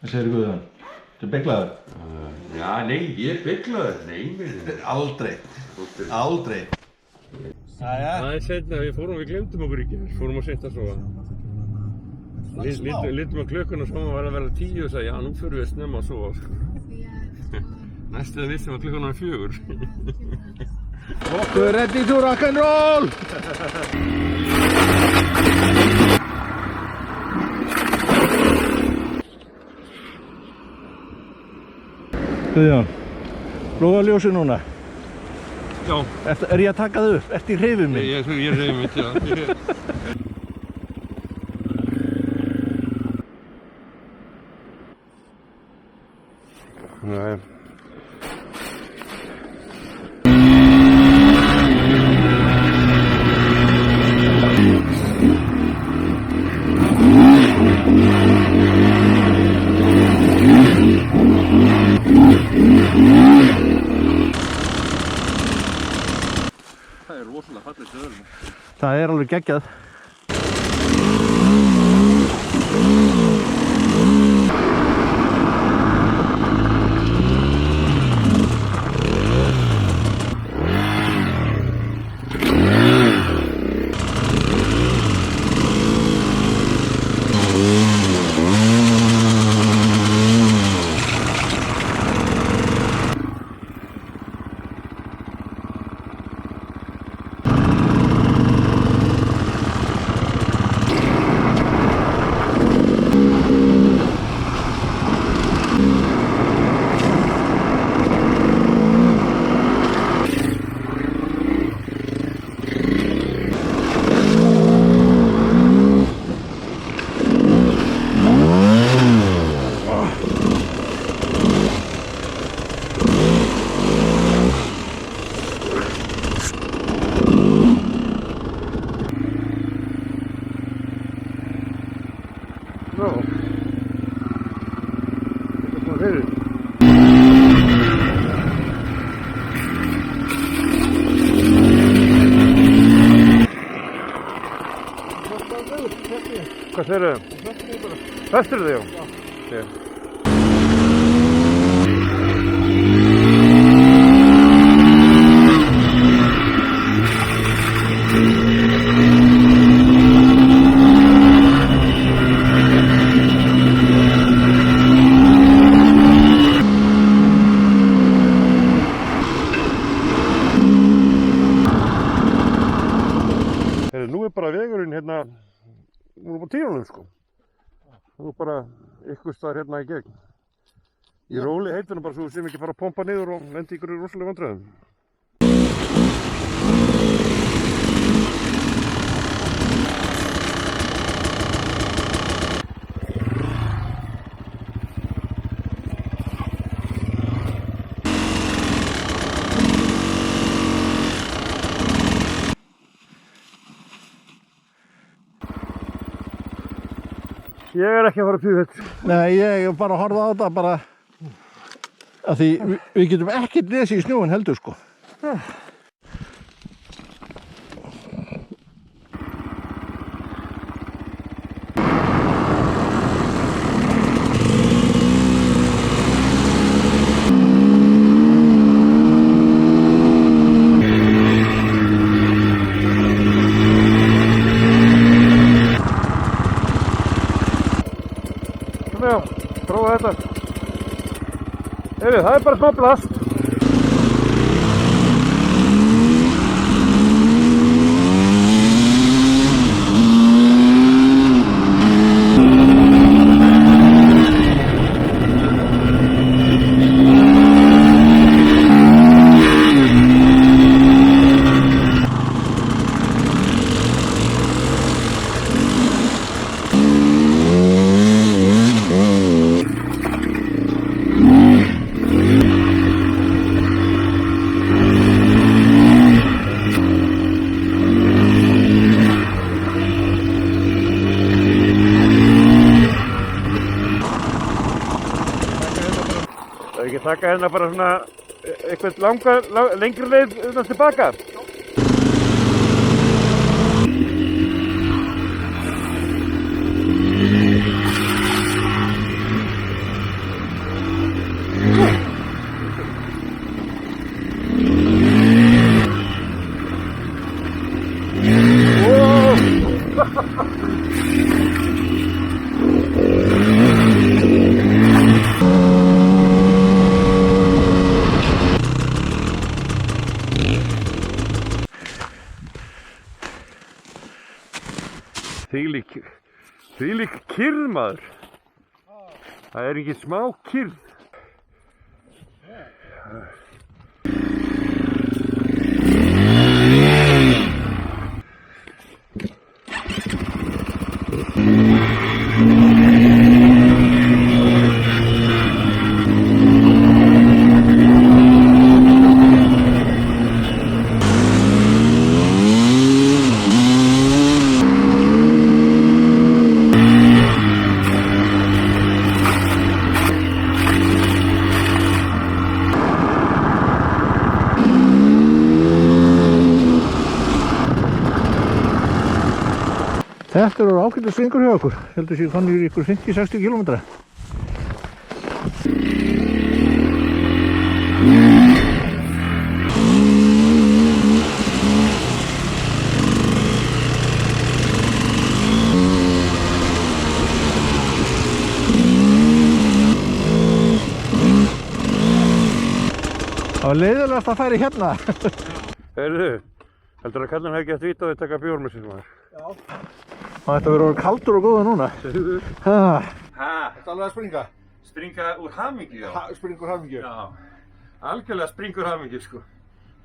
Hvað segir Guðjón? Þetta beyglaður? Já, nei, ég beyglaður, nei. Aldrei. Það seinna, við glemdum okkur ekki, við fórum að setja að sofa. Lítum á klukkuna og svo var að vera 10 og sagði, já, nú förum við snemma að sofa. Næstu að vissum að klukkan var 4. We're ready to rock and roll! Guðjón, lofa ljósi núna. Já. Er ég að taka þau upp? Ertu í hreyfið minn? Ég er hreyfið mitt, já. Nei. Það er rosalega fallegt öðrum. Það er alveg geggjað. Hvað segir þau? Festir þau, já? Já. Nú bara vegurinn hérna, nú bara tíunum sko. Nú bara ykkur staðar hérna í gegn. Í róli heitur hann bara svo sem ekki fara að pompa niður og lendi ykkur í rosalega vandræðum. Ég er ekki að fara að píða þetta. Nei, ég er bara að horfa á þetta bara að því við getum ekkert lesið í snjóin heldur sko. Já, prófa þetta. Það er bara smá plast. Ekki taka hérna bara svona eitthvað lengri leið tilbaka. kyrrð maður. Það er ekki smá kyrrð. Þetta eru ágætlega svingur hjá okkur. Heldur sér konir í ykkur 50-60 km. Það var leiðilegast að færa hérna. Heyrðu, heldur að kallinn hefði gett vita að við taka bjór með sér maður? Já. Það ætti að vera kaldur og góða núna. Segðu. Ha. Þetta er alveg að springa? Springa úr hamingju, já. Springur hamingju? Já. Algjörlega springur hamingju, sko.